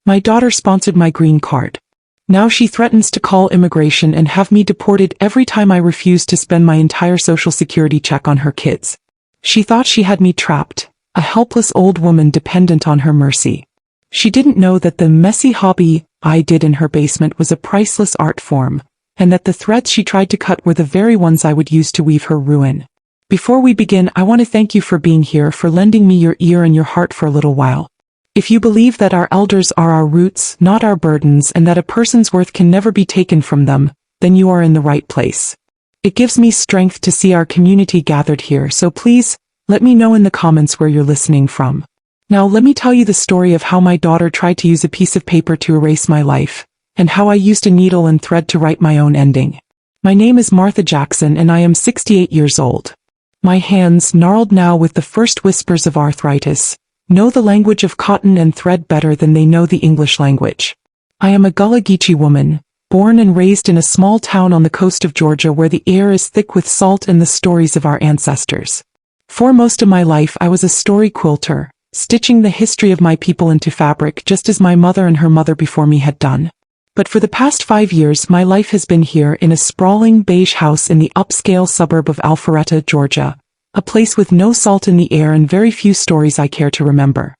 My daughter sponsored my green card. Now she threatens to call immigration and have me deported every time I refuse to spend my entire social security check on her kids. She thought she had me trapped, a helpless old woman dependent on her mercy. She didn't know that the messy hobby I did in her basement was a priceless art form, and that the threads she tried to cut were the very ones I would use to weave her ruin. Before we begin, I want to thank you for being here, for lending me your ear and your heart for a little while. If you believe that our elders are our roots, not our burdens, and that a person's worth can never be taken from them, then you are in the right place. It gives me strength to see our community gathered here, so please, let me know in the comments where you're listening from. Now let me tell you the story of how my daughter tried to use a piece of paper to erase my life, and how I used a needle and thread to write my own ending. My name is Martha Jackson and I am 68 years old. My hands, gnarled now with the first whispers of arthritis, know the language of cotton and thread better than they know the English language. I am a Gullah Geechee woman, born and raised in a small town on the coast of Georgia where the air is thick with salt and the stories of our ancestors. For most of my life I was a story quilter, stitching the history of my people into fabric just as my mother and her mother before me had done. But for the past 5 years my life has been here in a sprawling beige house in the upscale suburb of Alpharetta, Georgia, a place with no salt in the air and very few stories I care to remember.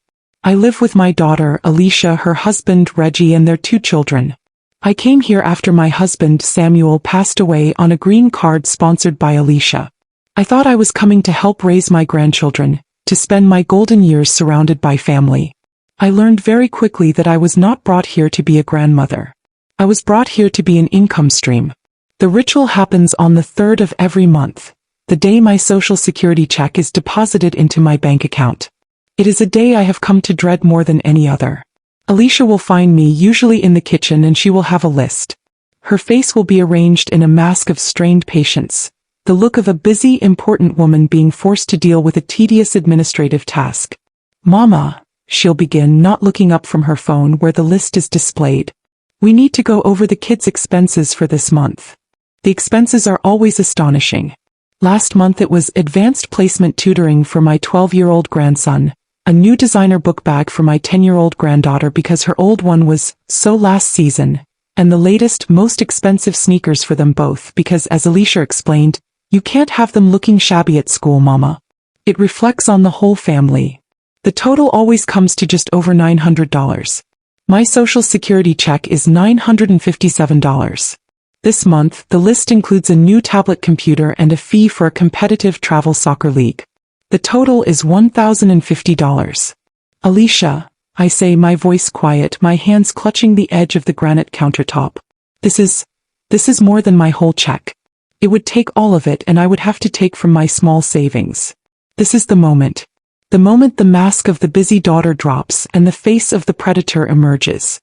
I live with my daughter, Alicia, her husband, Reggie, and their 2 children. I came here after my husband, Samuel, passed away on a green card sponsored by Alicia. I thought I was coming to help raise my grandchildren, to spend my golden years surrounded by family. I learned very quickly that I was not brought here to be a grandmother. I was brought here to be an income stream. The ritual happens on the 3rd of every month, the day my social security check is deposited into my bank account. It is a day I have come to dread more than any other. Alicia will find me usually in the kitchen and she will have a list. Her face will be arranged in a mask of strained patience, the look of a busy, important woman being forced to deal with a tedious administrative task. "Mama," she'll begin, not looking up from her phone where the list is displayed. "We need to go over the kids' expenses for this month." The expenses are always astonishing. Last month it was advanced placement tutoring for my 12-year-old grandson, a new designer book bag for my 10-year-old granddaughter because her old one was so last season, and the latest, most expensive sneakers for them both because, as Alicia explained, "You can't have them looking shabby at school, Mama. It reflects on the whole family." The total always comes to just over $900. My social security check is $957. This month, the list includes a new tablet computer and a fee for a competitive travel soccer league. The total is $1,050. "Alicia," I say, my voice quiet, my hands clutching the edge of the granite countertop. This is more than my whole check. It would take all of it and I would have to take from my small savings. This is the moment. The moment the mask of the busy daughter drops and the face of the predator emerges.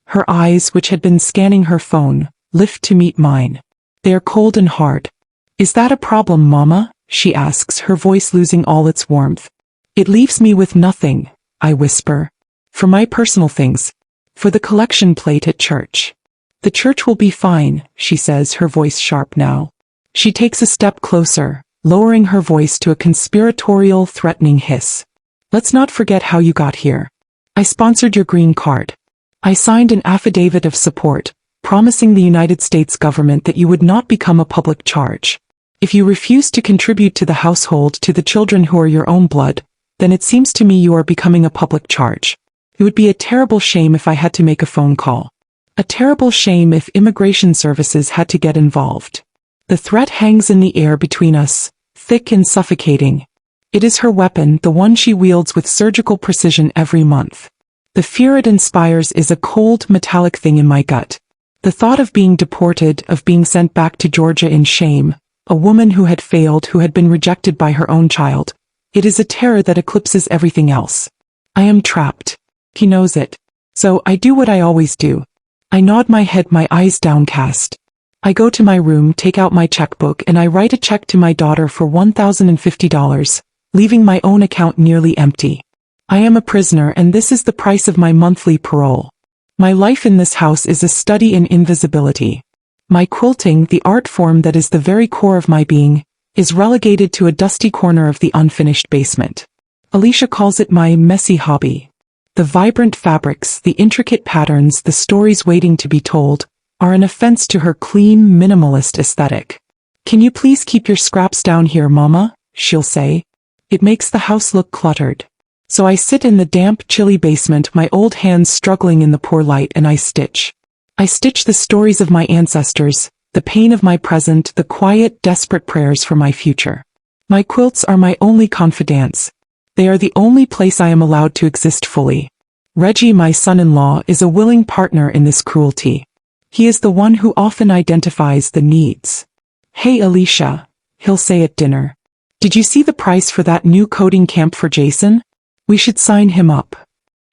Her eyes, which had been scanning her phone, lift to meet mine. They are cold and hard. "Is that a problem, Mama?" she asks, her voice losing all its warmth. "It leaves me with nothing," I whisper. "For my personal things. For the collection plate at church." "The church will be fine," she says, her voice sharp now. She takes a step closer, lowering her voice to a conspiratorial, threatening hiss. "Let's not forget how you got here. I sponsored your green card. I signed an affidavit of support, promising the United States government that you would not become a public charge. If you refuse to contribute to the household, to the children who are your own blood, then it seems to me you are becoming a public charge. It would be a terrible shame if I had to make a phone call. A terrible shame if immigration services had to get involved." The threat hangs in the air between us, thick and suffocating. It is her weapon, the one she wields with surgical precision every month. The fear it inspires is a cold, metallic thing in my gut. The thought of being deported, of being sent back to Georgia in shame, a woman who had failed, who had been rejected by her own child. It is a terror that eclipses everything else. I am trapped. He knows it. So I do what I always do. I nod my head, my eyes downcast. I go to my room, take out my checkbook, and I write a check to my daughter for $1,050, leaving my own account nearly empty. I am a prisoner, and this is the price of my monthly parole. My life in this house is a study in invisibility. My quilting, the art form that is the very core of my being, is relegated to a dusty corner of the unfinished basement. Alicia calls it my messy hobby. The vibrant fabrics, the intricate patterns, the stories waiting to be told, are an offense to her clean, minimalist aesthetic. "Can you please keep your scraps down here, Mama?" she'll say. It makes the house look cluttered. So I sit in the damp, chilly basement, my old hands struggling in the poor light, and I stitch. I stitch the stories of my ancestors, the pain of my present, the quiet, desperate prayers for my future. My quilts are my only confidants. They are the only place I am allowed to exist fully. Reggie, my son-in-law, is a willing partner in this cruelty. He is the one who often identifies the needs. "Hey Alicia," he'll say at dinner. "Did you see the price for that new coding camp for Jason? We should sign him up."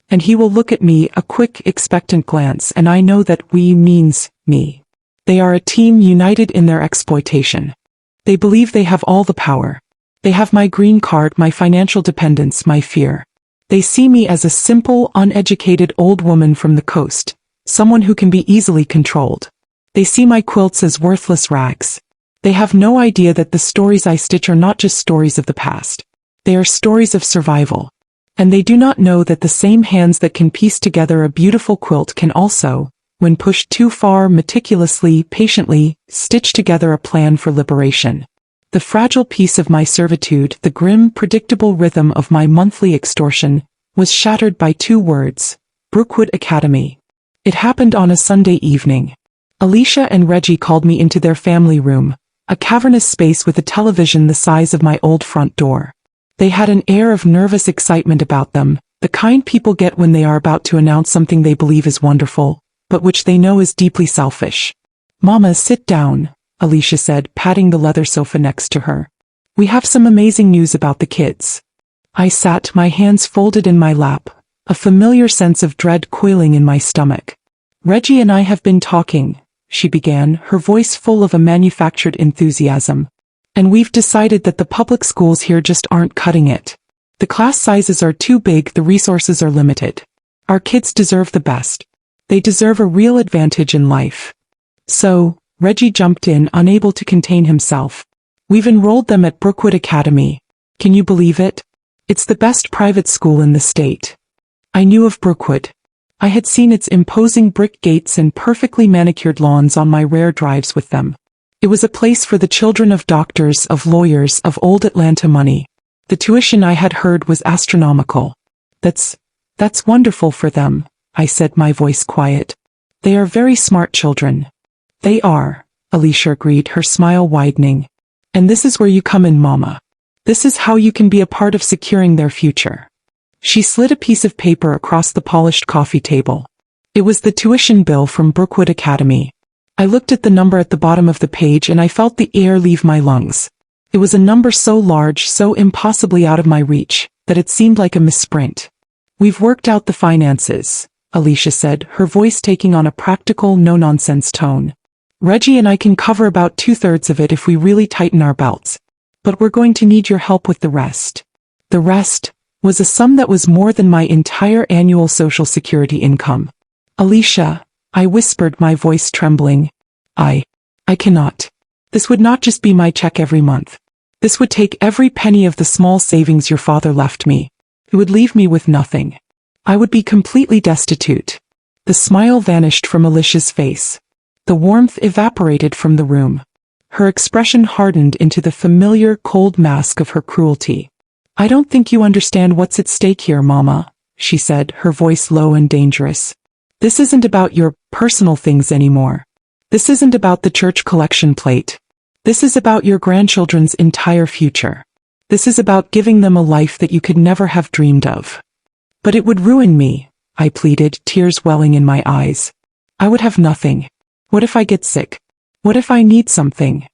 And he will look at me, a quick, expectant glance, and I know that "we" means me. They are a team united in their exploitation. They believe they have all the power. They have my green card, my financial dependence, my fear. They see me as a simple, uneducated old woman from the coast, someone who can be easily controlled. They see my quilts as worthless rags. They have no idea that the stories I stitch are not just stories of the past. They are stories of survival. And they do not know that the same hands that can piece together a beautiful quilt can also, when pushed too far, meticulously, patiently, stitch together a plan for liberation. The fragile piece of my servitude, the grim, predictable rhythm of my monthly extortion, was shattered by 2 words: Brookwood Academy. It happened on a Sunday evening. Alicia and Reggie called me into their family room, a cavernous space with a television the size of my old front door. They had an air of nervous excitement about them, the kind people get when they are about to announce something they believe is wonderful, but which they know is deeply selfish. "Mama, sit down," Alicia said, patting the leather sofa next to her. "We have some amazing news about the kids." I sat, my hands folded in my lap, a familiar sense of dread coiling in my stomach. "Reggie and I have been talking," she began, her voice full of a manufactured enthusiasm. "And we've decided that the public schools here just aren't cutting it. The class sizes are too big, the resources are limited. Our kids deserve the best. They deserve a real advantage in life." "So," Reggie jumped in, unable to contain himself, "we've enrolled them at Brookwood Academy. Can you believe it? It's the best private school in the state." I knew of Brookwood. I had seen its imposing brick gates and perfectly manicured lawns on my rare drives with them. It was a place for the children of doctors, of lawyers, of old Atlanta money. The tuition I had heard was astronomical. That's wonderful for them," I said, my voice quiet. "They are very smart children." "They are," Alicia agreed, her smile widening. "And this is where you come in, Mama. This is how you can be a part of securing their future." She slid a piece of paper across the polished coffee table. It was the tuition bill from Brookwood Academy. I looked at the number at the bottom of the page and I felt the air leave my lungs. It was a number so large, so impossibly out of my reach, that it seemed like a misprint. "We've worked out the finances," Alicia said, her voice taking on a practical, no-nonsense tone. "Reggie and I can cover about 2/3 of it if we really tighten our belts. But we're going to need your help with the rest." The rest was a sum that was more than my entire annual Social Security income. "Alicia," I whispered, my voice trembling. I cannot. This would not just be my check every month. This would take every penny of the small savings your father left me. It would leave me with nothing. I would be completely destitute." The smile vanished from Alicia's face. The warmth evaporated from the room. Her expression hardened into the familiar, cold mask of her cruelty. "I don't think you understand what's at stake here, Mama," she said, her voice low and dangerous. "This isn't about your personal things anymore. This isn't about the church collection plate. This is about your grandchildren's entire future. This is about giving them a life that you could never have dreamed of." "But it would ruin me," I pleaded, tears welling in my eyes. "I would have nothing. What if I get sick? What if I need something?"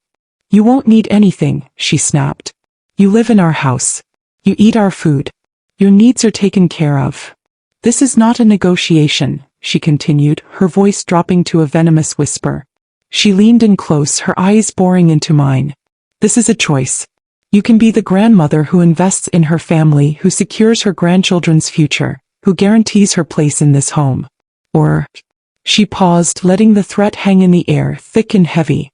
"You won't need anything," she snapped. "You live in our house. You eat our food. Your needs are taken care of. This is not a negotiation," she continued, her voice dropping to a venomous whisper. She leaned in close, her eyes boring into mine. "This is a choice. You can be the grandmother who invests in her family, who secures her grandchildren's future, who guarantees her place in this home. Or," she paused, letting the threat hang in the air, thick and heavy.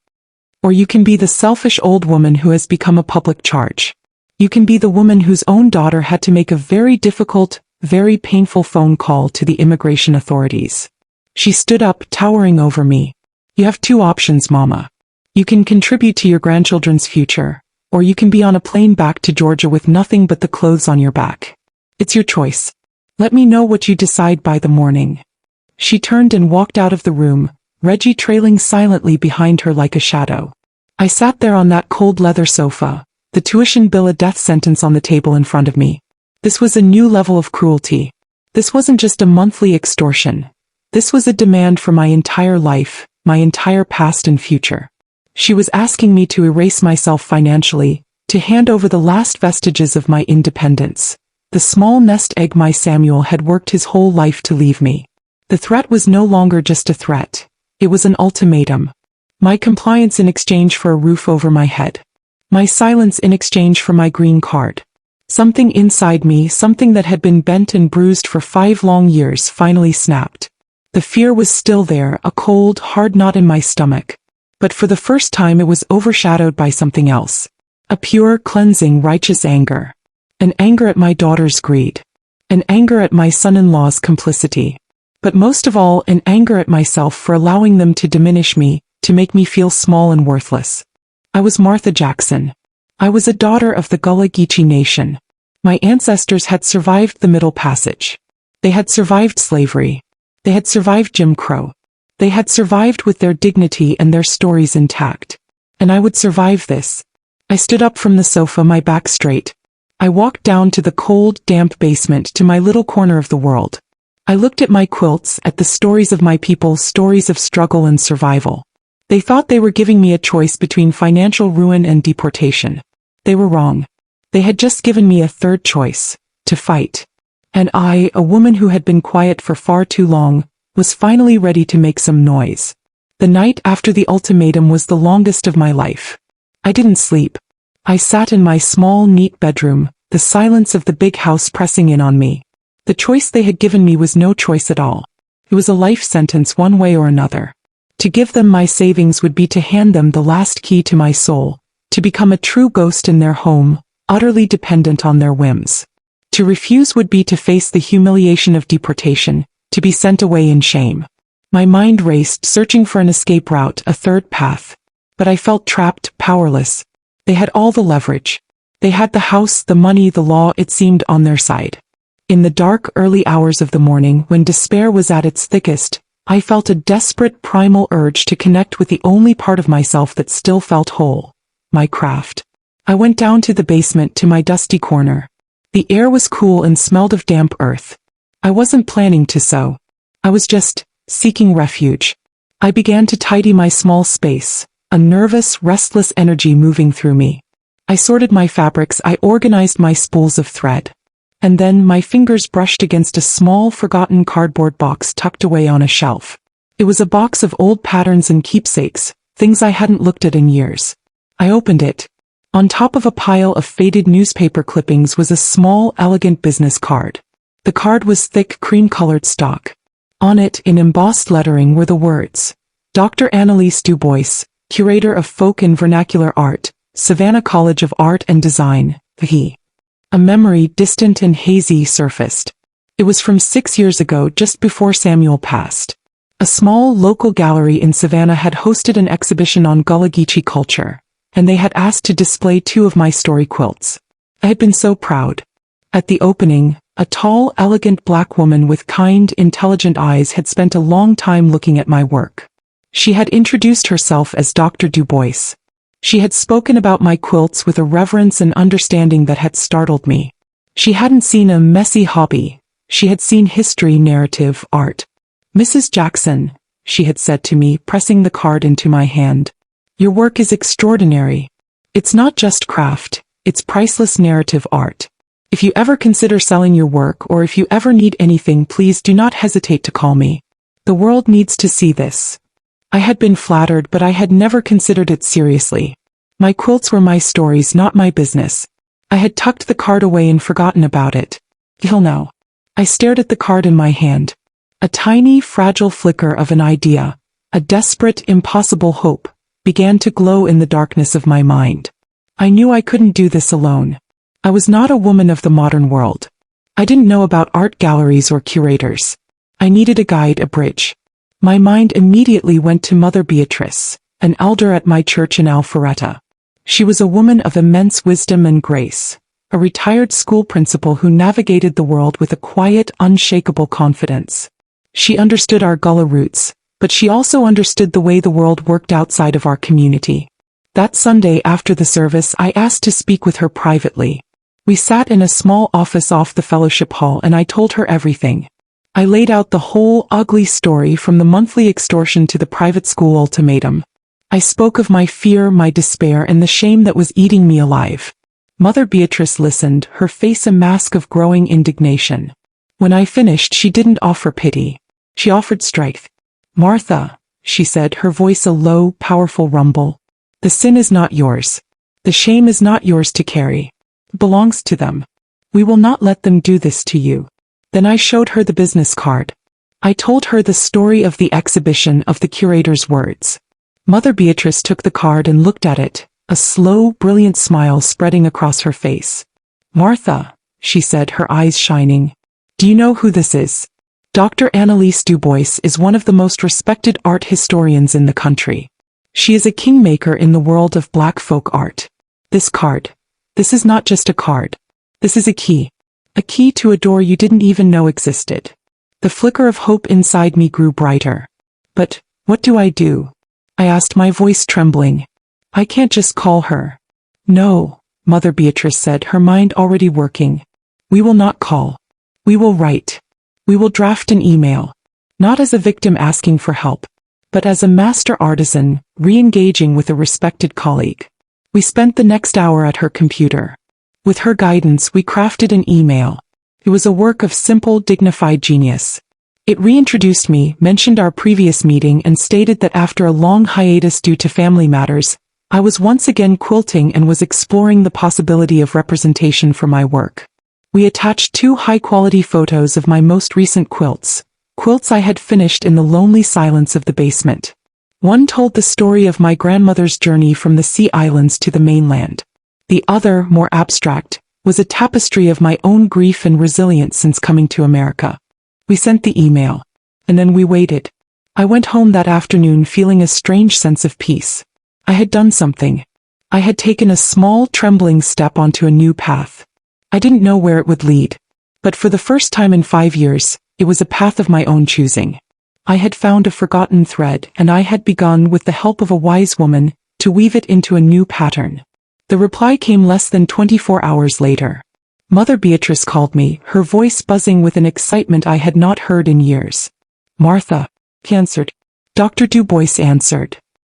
"Or you can be the selfish old woman who has become a public charge. You can be the woman whose own daughter had to make a very difficult, very painful phone call to the immigration authorities. She stood up, towering over me. You have two options, Mama. You can contribute to your grandchildren's future, or you can be on a plane back to Georgia with nothing but the clothes on your back. It's your choice. Let me know what you decide by the morning. She turned and walked out of the room, Reggie trailing silently behind her like a shadow. I sat there on that cold leather sofa, the tuition bill, a death sentence on the table in front of me. This was a new level of cruelty. This wasn't just a monthly extortion. This was a demand for my entire life, my entire past and future. She was asking me to erase myself financially, to hand over the last vestiges of my independence, the small nest egg my Samuel had worked his whole life to leave me. The threat was no longer just a threat. It was an ultimatum. My compliance in exchange for a roof over my head. My silence in exchange for my green card. Something inside me, something that had been bent and bruised for 5 long years, finally snapped. The fear was still there, a cold, hard knot in my stomach. But for the first time it was overshadowed by something else. A pure, cleansing, righteous anger. An anger at my daughter's greed. An anger at my son-in-law's complicity. But most of all, an anger at myself for allowing them to diminish me, to make me feel small and worthless. I was Martha Jackson. I was a daughter of the Gullah Geechee Nation. My ancestors had survived the Middle Passage. They had survived slavery. They had survived Jim Crow. They had survived with their dignity and their stories intact. And I would survive this. I stood up from the sofa, my back straight. I walked down to the cold, damp basement, to my little corner of the world. I looked at my quilts, at the stories of my people, stories of struggle and survival. They thought they were giving me a choice between financial ruin and deportation. They were wrong. They had just given me a third choice, to fight. And I, a woman who had been quiet for far too long, was finally ready to make some noise. The night after the ultimatum was the longest of my life. I didn't sleep. I sat in my small, neat bedroom, the silence of the big house pressing in on me. The choice they had given me was no choice at all. It was a life sentence one way or another. To give them my savings would be to hand them the last key to my soul, to become a true ghost in their home, utterly dependent on their whims. To refuse would be to face the humiliation of deportation, to be sent away in shame. My mind raced, searching for an escape route, a third path. But I felt trapped, powerless. They had all the leverage. They had the house, the money, the law, it seemed, on their side. In the dark, early hours of the morning, when despair was at its thickest, I felt a desperate, primal urge to connect with the only part of myself that still felt whole, my craft. I went down to the basement, to my dusty corner. The air was cool and smelled of damp earth. I wasn't planning to sew. I was just seeking refuge. I began to tidy my small space, a nervous, restless energy moving through me. I sorted my fabrics, I organized my spools of thread. And then my fingers brushed against a small, forgotten cardboard box tucked away on a shelf. It was a box of old patterns and keepsakes, things I hadn't looked at in years. I opened it. On top of a pile of faded newspaper clippings was a small, elegant business card. The card was thick, cream-colored stock. On it, in embossed lettering, were the words, Dr. Annalise Dubois, Curator of Folk and Vernacular Art, Savannah College of Art and Design, VE. A memory, distant and hazy, surfaced. It was from 6 years ago, just before Samuel passed. A small local gallery in Savannah had hosted an exhibition on Gullah Geechee culture, and they had asked to display 2 of my story quilts. I had been so proud. At the opening, a tall, elegant black woman with kind, intelligent eyes had spent a long time looking at my work. She had introduced herself as Dr. Dubois. She had spoken about my quilts with a reverence and understanding that had startled me. She hadn't seen a messy hobby. She had seen history, narrative, art. Mrs. Jackson, she had said to me, pressing the card into my hand. Your work is extraordinary. It's not just craft, it's priceless narrative art. If you ever consider selling your work, or if you ever need anything, please do not hesitate to call me. The world needs to see this. I had been flattered, but I had never considered it seriously. My quilts were my stories, not my business. I had tucked the card away and forgotten about it. He'll know. I stared at the card in my hand. A tiny, fragile flicker of an idea, a desperate, impossible hope, began to glow in the darkness of my mind. I knew I couldn't do this alone. I was not a woman of the modern world. I didn't know about art galleries or curators. I needed a guide, a bridge. My mind immediately went to Mother Beatrice, an elder at my church in Alpharetta. She was a woman of immense wisdom and grace, a retired school principal who navigated the world with a quiet, unshakable confidence. She understood our Gullah roots, but she also understood the way the world worked outside of our community. That Sunday after the service, I asked to speak with her privately. We sat in a small office off the fellowship hall and I told her everything. I laid out the whole ugly story from the monthly extortion to the private school ultimatum. I spoke of my fear, my despair, and the shame that was eating me alive. Mother Beatrice listened, her face a mask of growing indignation. When I finished, she didn't offer pity. She offered strength. "Martha," she said, her voice a low, powerful rumble. "The sin is not yours. The shame is not yours to carry. It belongs to them. We will not let them do this to you." Then I showed her the business card. I told her the story of the exhibition, of the curator's words. Mother Beatrice took the card and looked at it, a slow, brilliant smile spreading across her face. "Martha," she said, her eyes shining, "do you know who this is? Dr. Annalise Dubois is one of the most respected art historians in the country. She is a kingmaker in the world of black folk art. This card. This is not just a card. This is a key. A key to a door you didn't even know existed." The flicker of hope inside me grew brighter. "But, what do I do?" I asked, my voice trembling. "I can't just call her." "No," Mother Beatrice said, her mind already working. "We will not call. We will write. We will draft an email. Not as a victim asking for help, but as a master artisan, re-engaging with a respected colleague." We spent the next hour at her computer. With her guidance, we crafted an email. It was a work of simple, dignified genius. It reintroduced me, mentioned our previous meeting, and stated that after a long hiatus due to family matters, I was once again quilting and was exploring the possibility of representation for my work. We attached 2 high-quality photos of my most recent quilts I had finished in the lonely silence of the basement. One told the story of my grandmother's journey from the Sea Islands to the mainland. The other, more abstract, was a tapestry of my own grief and resilience since coming to America. We sent the email, and then we waited. I went home that afternoon feeling a strange sense of peace. I had done something. I had taken a small, trembling step onto a new path. I didn't know where it would lead, but for the first time in 5 years, it was a path of my own choosing. I had found a forgotten thread, and I had begun, with the help of a wise woman, to weave it into a new pattern. The reply came less than 24 hours later. Mother Beatrice called me, her voice buzzing with an excitement I had not heard in years. "Martha," he answered. Dr. Dubois answered.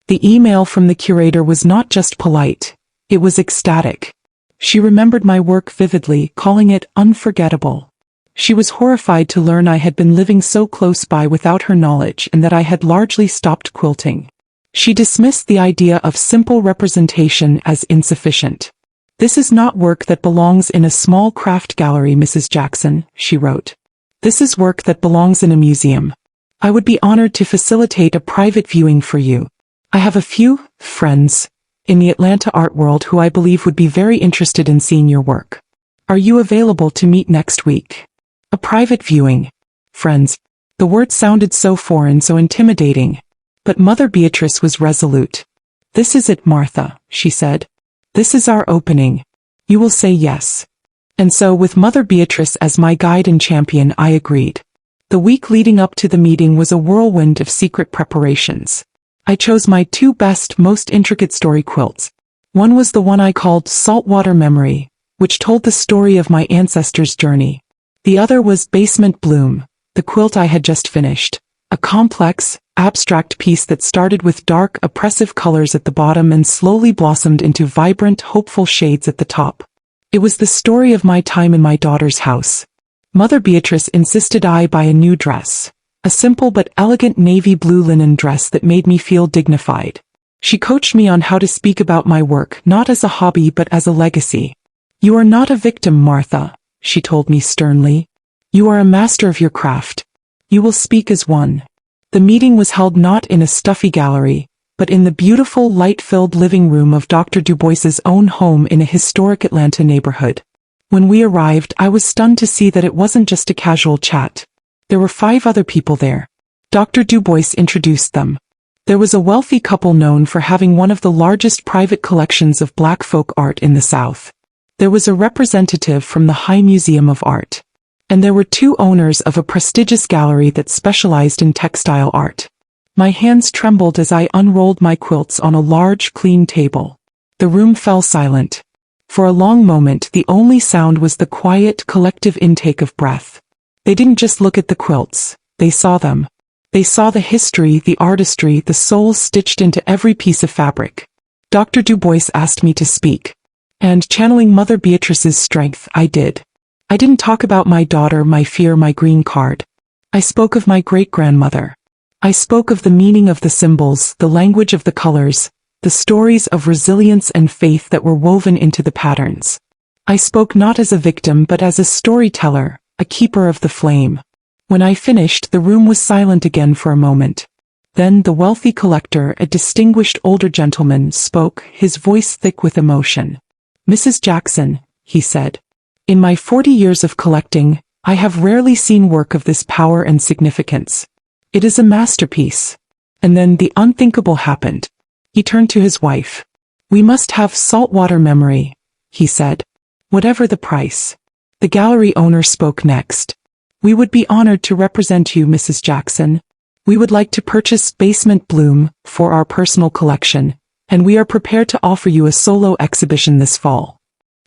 The email from the curator was not just polite, it was ecstatic. She remembered my work vividly, calling it unforgettable. She was horrified to learn I had been living so close by without her knowledge and that I had largely stopped quilting. She dismissed the idea of simple representation as insufficient. "This is not work that belongs in a small craft gallery, Mrs. Jackson," she wrote. "This is work that belongs in a museum. I would be honored to facilitate a private viewing for you. I have a few friends in the Atlanta art world who I believe would be very interested in seeing your work. Are you available to meet next week?" A private viewing. Friends. The word sounded so foreign, so intimidating. But Mother Beatrice was resolute. "This is it, Martha," she said. "This is our opening. You will say yes." And so, with Mother Beatrice as my guide and champion, I agreed. The week leading up to the meeting was a whirlwind of secret preparations. I chose my 2 best, most intricate story quilts. One was the one I called Saltwater Memory, which told the story of my ancestors' journey. The other was Basement Bloom, the quilt I had just finished. A complex, abstract piece that started with dark, oppressive colors at the bottom and slowly blossomed into vibrant, hopeful shades at the top. It was the story of my time in my daughter's house. Mother Beatrice insisted I buy a new dress. A simple but elegant navy blue linen dress that made me feel dignified. She coached me on how to speak about my work, not as a hobby but as a legacy. "You are not a victim, Martha," she told me sternly. "You are a master of your craft. You will speak as one." The meeting was held not in a stuffy gallery, but in the beautiful, light-filled living room of Dr. Dubois's own home in a historic Atlanta neighborhood. When we arrived, I was stunned to see that it wasn't just a casual chat. There were 5 other people there. Dr. Dubois introduced them. There was a wealthy couple known for having one of the largest private collections of Black folk art in the South. There was a representative from the High Museum of Art. And there were 2 owners of a prestigious gallery that specialized in textile art. My hands trembled as I unrolled my quilts on a large, clean table. The room fell silent. For a long moment, the only sound was the quiet, collective intake of breath. They didn't just look at the quilts. They saw them. They saw the history, the artistry, the soul stitched into every piece of fabric. Dr. Dubois asked me to speak. And channeling Mother Beatrice's strength, I did. I didn't talk about my daughter, my fear, my green card. I spoke of my great-grandmother. I spoke of the meaning of the symbols, the language of the colors, the stories of resilience and faith that were woven into the patterns. I spoke not as a victim but as a storyteller, a keeper of the flame. When I finished, the room was silent again for a moment. Then the wealthy collector, a distinguished older gentleman, spoke, his voice thick with emotion. "Mrs. Jackson," he said, "in my 40 years of collecting, I have rarely seen work of this power and significance. It is a masterpiece." And then the unthinkable happened. He turned to his wife. "We must have saltwater memory," he said. "Whatever the price." The gallery owner spoke next. "We would be honored to represent you, Mrs. Jackson. We would like to purchase Basement Bloom for our personal collection, and we are prepared to offer you a solo exhibition this fall."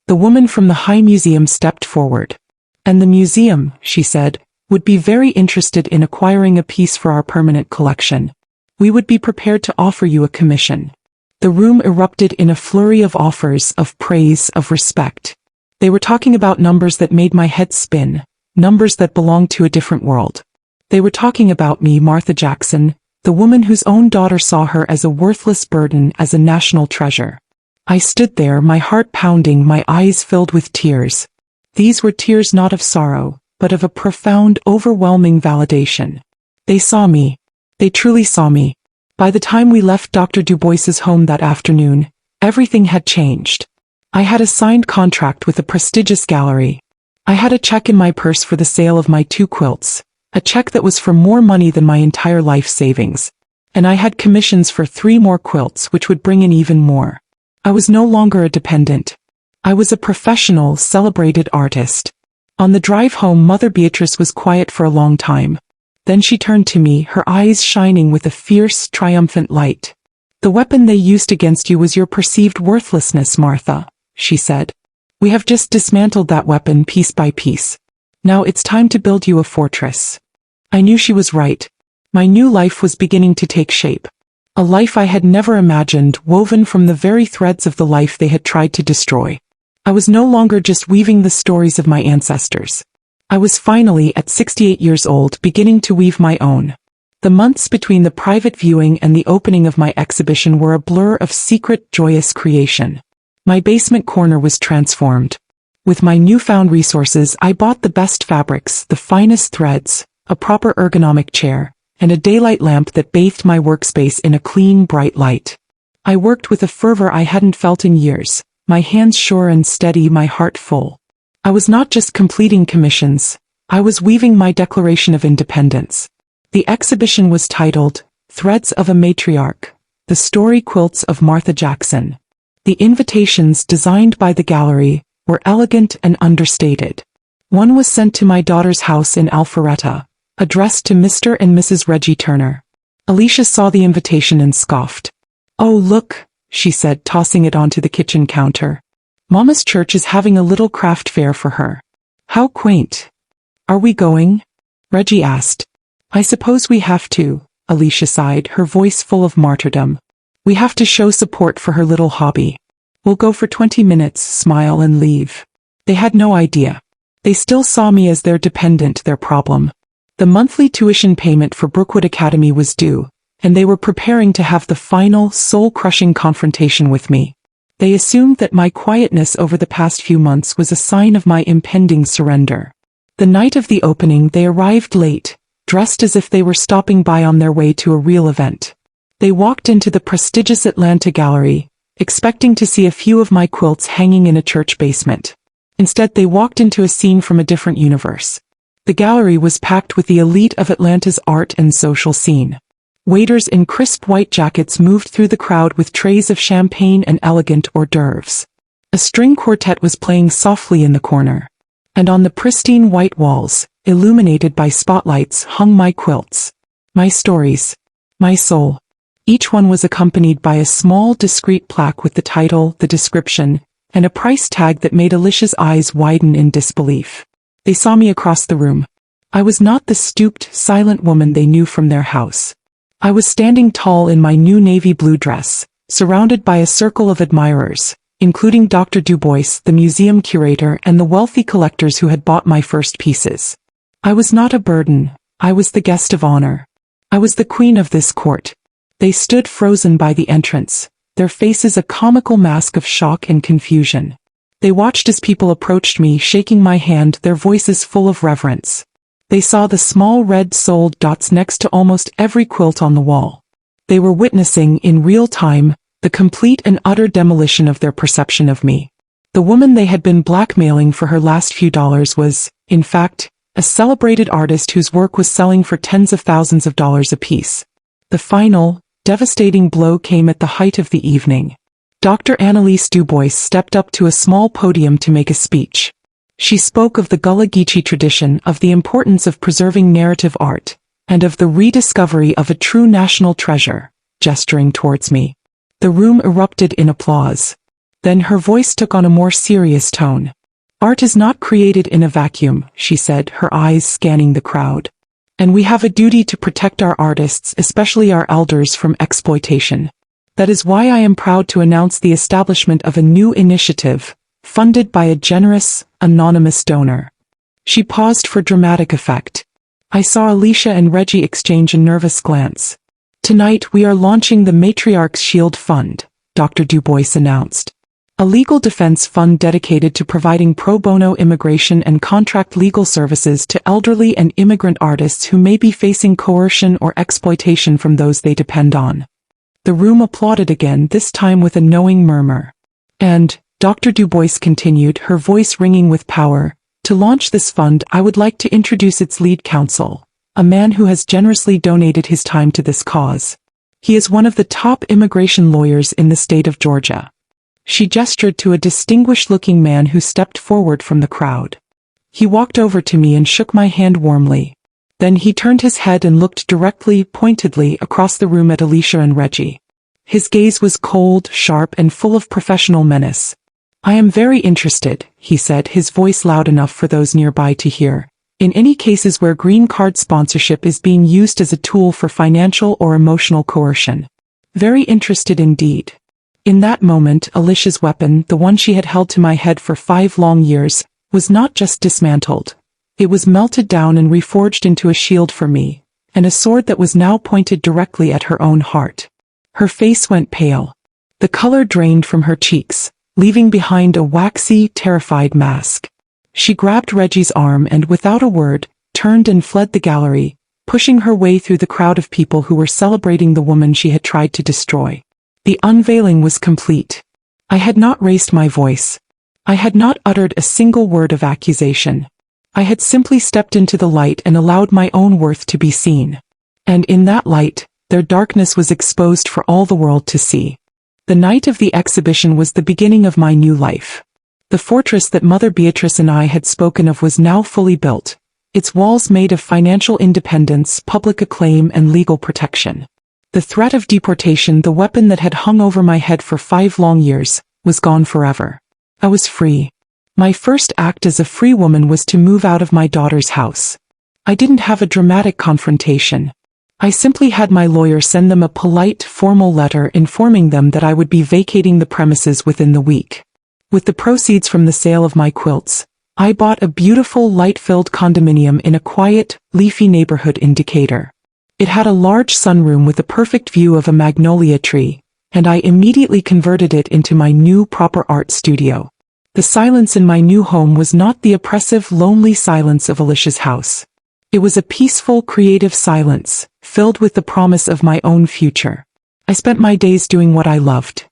The woman from the High Museum stepped forward. "And the museum," she said, "would be very interested in acquiring a piece for our permanent collection. We would be prepared to offer you a commission." The room erupted in a flurry of offers, of praise, of respect. They were talking about numbers that made my head spin, numbers that belonged to a different world. They were talking about me, Martha Jackson, the woman whose own daughter saw her as a worthless burden, as a national treasure. I stood there, my heart pounding, my eyes filled with tears. These were tears not of sorrow, but of a profound, overwhelming validation. They saw me. They truly saw me. By the time we left Dr. Dubois's home that afternoon, everything had changed. I had a signed contract with a prestigious gallery. I had a check in my purse for the sale of my 2 quilts, a check that was for more money than my entire life savings. And I had commissions for 3 more quilts, which would bring in even more. I was no longer a dependent. I was a professional, celebrated artist. On the drive home, Mother Beatrice was quiet for a long time. Then she turned to me, her eyes shining with a fierce, triumphant light. "The weapon they used against you was your perceived worthlessness, Martha," she said. "We have just dismantled that weapon piece by piece. Now it's time to build you a fortress." I knew she was right. My new life was beginning to take shape. A life I had never imagined, woven from the very threads of the life they had tried to destroy. I was no longer just weaving the stories of my ancestors. I was finally, at 68 years old, beginning to weave my own. The months between the private viewing and the opening of my exhibition were a blur of secret, joyous creation. My basement corner was transformed. With my newfound resources, I bought the best fabrics, the finest threads, a proper ergonomic chair, and a daylight lamp that bathed my workspace in a clean, bright light. I worked with a fervor I hadn't felt in years, my hands sure and steady, my heart full. I was not just completing commissions, I was weaving my Declaration of Independence. The exhibition was titled, "Threads of a Matriarch, The Story Quilts of Martha Jackson." The invitations, designed by the gallery, were elegant and understated. One was sent to my daughter's house in Alpharetta, addressed to Mr. and Mrs. Reggie Turner. Alicia saw the invitation and scoffed. "Oh, look," she said, tossing it onto the kitchen counter. "Mama's church is having a little craft fair for her. How quaint." "Are we going?" Reggie asked. "I suppose we have to," Alicia sighed, her voice full of martyrdom. "We have to show support for her little hobby. We'll go for 20 minutes, smile and leave." They had no idea. They still saw me as their dependent, their problem. The monthly tuition payment for Brookwood Academy was due, and they were preparing to have the final, soul-crushing confrontation with me. They assumed that my quietness over the past few months was a sign of my impending surrender. The night of the opening, they arrived late, dressed as if they were stopping by on their way to a real event. They walked into the prestigious Atlanta gallery, expecting to see a few of my quilts hanging in a church basement. Instead, they walked into a scene from a different universe. The gallery was packed with the elite of Atlanta's art and social scene. Waiters in crisp white jackets moved through the crowd with trays of champagne and elegant hors d'oeuvres. A string quartet was playing softly in the corner. And on the pristine white walls, illuminated by spotlights, hung my quilts. My stories. My soul. Each one was accompanied by a small, discreet plaque with the title, the description, and a price tag that made Alicia's eyes widen in disbelief. They saw me across the room. I was not the stooped, silent woman they knew from their house. I was standing tall in my new navy blue dress, surrounded by a circle of admirers, including Dr. Dubois, the museum curator, and the wealthy collectors who had bought my first pieces. I was not a burden. I was the guest of honor. I was the queen of this court. They stood frozen by the entrance, their faces a comical mask of shock and confusion. They watched as people approached me, shaking my hand, their voices full of reverence. They saw the small red-soled dots next to almost every quilt on the wall. They were witnessing, in real time, the complete and utter demolition of their perception of me. The woman they had been blackmailing for her last few dollars was, in fact, a celebrated artist whose work was selling for tens of thousands of dollars apiece. The final, devastating blow came at the height of the evening. Dr. Annalise Dubois stepped up to a small podium to make a speech. She spoke of the Gullah Geechee tradition, of the importance of preserving narrative art, and of the rediscovery of a true national treasure, gesturing towards me. The room erupted in applause. Then her voice took on a more serious tone. Art is not created in a vacuum, she said, her eyes scanning the crowd. And we have a duty to protect our artists, especially our elders, from exploitation. That is why I am proud to announce the establishment of a new initiative, funded by a generous, anonymous donor. She paused for dramatic effect. I saw Alicia and Reggie exchange a nervous glance. Tonight we are launching the Matriarch's Shield Fund, Dr. Dubois announced. A legal defense fund dedicated to providing pro bono immigration and contract legal services to elderly and immigrant artists who may be facing coercion or exploitation from those they depend on. The room applauded again, this time with a knowing murmur. And, Dr. Dubois continued, her voice ringing with power, to launch this fund I would like to introduce its lead counsel, a man who has generously donated his time to this cause. He is one of the top immigration lawyers in the state of Georgia. She gestured to a distinguished-looking man who stepped forward from the crowd. He walked over to me and shook my hand warmly. Then he turned his head and looked directly, pointedly, across the room at Alicia and Reggie. His gaze was cold, sharp, and full of professional menace. I am very interested, he said, his voice loud enough for those nearby to hear, in any cases where green card sponsorship is being used as a tool for financial or emotional coercion. Very interested indeed. In that moment, Alicia's weapon, the one she had held to my head for 5 long years, was not just dismantled. It was melted down and reforged into a shield for me, and a sword that was now pointed directly at her own heart. Her face went pale. The color drained from her cheeks, leaving behind a waxy, terrified mask. She grabbed Reggie's arm and, without a word, turned and fled the gallery, pushing her way through the crowd of people who were celebrating the woman she had tried to destroy. The unveiling was complete. I had not raised my voice. I had not uttered a single word of accusation. I had simply stepped into the light and allowed my own worth to be seen. And in that light, their darkness was exposed for all the world to see. The night of the exhibition was the beginning of my new life. The fortress that Mother Beatrice and I had spoken of was now fully built, its walls made of financial independence, public acclaim, and legal protection. The threat of deportation, the weapon that had hung over my head for 5 long years, was gone forever. I was free. My first act as a free woman was to move out of my daughter's house. I didn't have a dramatic confrontation. I simply had my lawyer send them a polite, formal letter informing them that I would be vacating the premises within the week. With the proceeds from the sale of my quilts, I bought a beautiful, light-filled condominium in a quiet, leafy neighborhood in Decatur. It had a large sunroom with a perfect view of a magnolia tree, and I immediately converted it into my new proper art studio. The silence in my new home was not the oppressive, lonely silence of Alicia's house. It was a peaceful, creative silence, filled with the promise of my own future. I spent my days doing what I loved,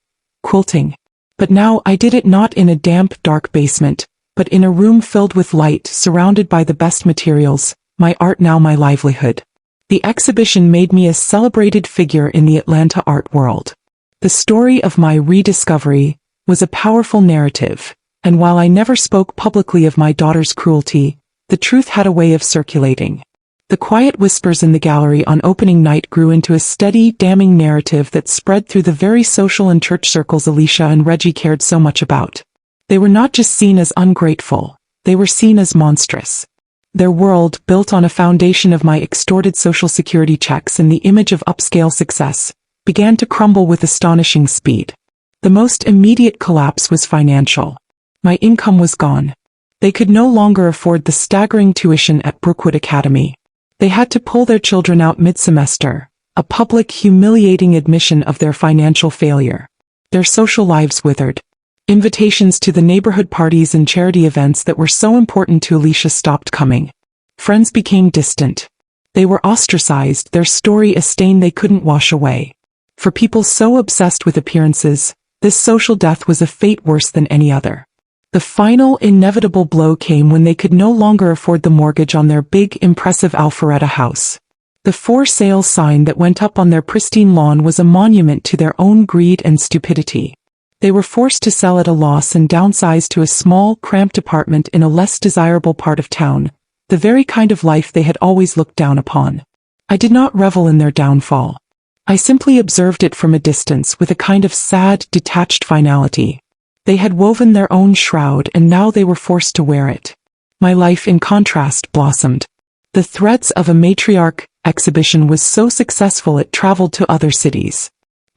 quilting. But now I did it not in a damp, dark basement, but in a room filled with light, surrounded by the best materials, my art now my livelihood. The exhibition made me a celebrated figure in the Atlanta art world. The story of my rediscovery was a powerful narrative, and while I never spoke publicly of my daughter's cruelty, the truth had a way of circulating. The quiet whispers in the gallery on opening night grew into a steady, damning narrative that spread through the very social and church circles Alicia and Reggie cared so much about. They were not just seen as ungrateful, they were seen as monstrous. Their world, built on a foundation of my extorted social security checks and the image of upscale success, began to crumble with astonishing speed. The most immediate collapse was financial. My income was gone. They could no longer afford the staggering tuition at Brookwood Academy. They had to pull their children out mid-semester, a public, humiliating admission of their financial failure. Their social lives withered. Invitations to the neighborhood parties and charity events that were so important to Alicia stopped coming. Friends became distant. They were ostracized, their story a stain they couldn't wash away. For people so obsessed with appearances, this social death was a fate worse than any other. The final, inevitable blow came when they could no longer afford the mortgage on their big, impressive Alpharetta house. The for sale sign that went up on their pristine lawn was a monument to their own greed and stupidity. They were forced to sell at a loss and downsize to a small, cramped apartment in a less desirable part of town, the very kind of life they had always looked down upon. I did not revel in their downfall. I simply observed it from a distance with a kind of sad, detached finality. They had woven their own shroud and now they were forced to wear it. My life, in contrast, blossomed. The Threads of a Matriarch exhibition was so successful it traveled to other cities.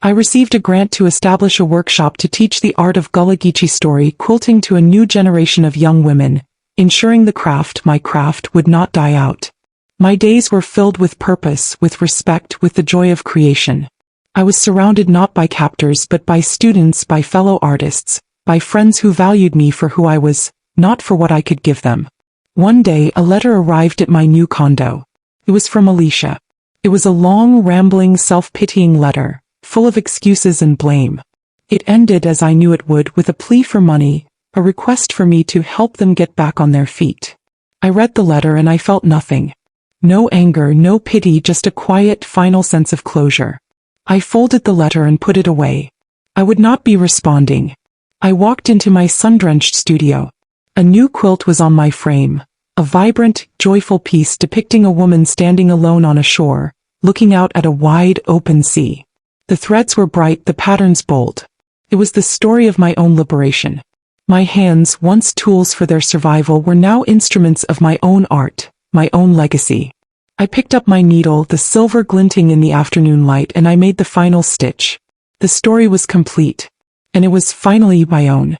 I received a grant to establish a workshop to teach the art of Gullah Geechee story quilting to a new generation of young women, ensuring my craft, would not die out. My days were filled with purpose, with respect, with the joy of creation. I was surrounded not by captors but by students, by fellow artists, by friends who valued me for who I was, not for what I could give them. One day a letter arrived at my new condo. It was from Alicia. It was a long, rambling, self-pitying letter, full of excuses and blame. It ended as I knew it would, with a plea for money, a request for me to help them get back on their feet. I read the letter and I felt nothing. No anger, no pity, just a quiet, final sense of closure. I folded the letter and put it away. I would not be responding. I walked into my sun-drenched studio. A new quilt was on my frame, a vibrant, joyful piece depicting a woman standing alone on a shore, looking out at a wide, open sea. The threads were bright, the patterns bold. It was the story of my own liberation. My hands, once tools for their survival, were now instruments of my own art, my own legacy. I picked up my needle, the silver glinting in the afternoon light, and I made the final stitch. The story was complete. And it was finally my own.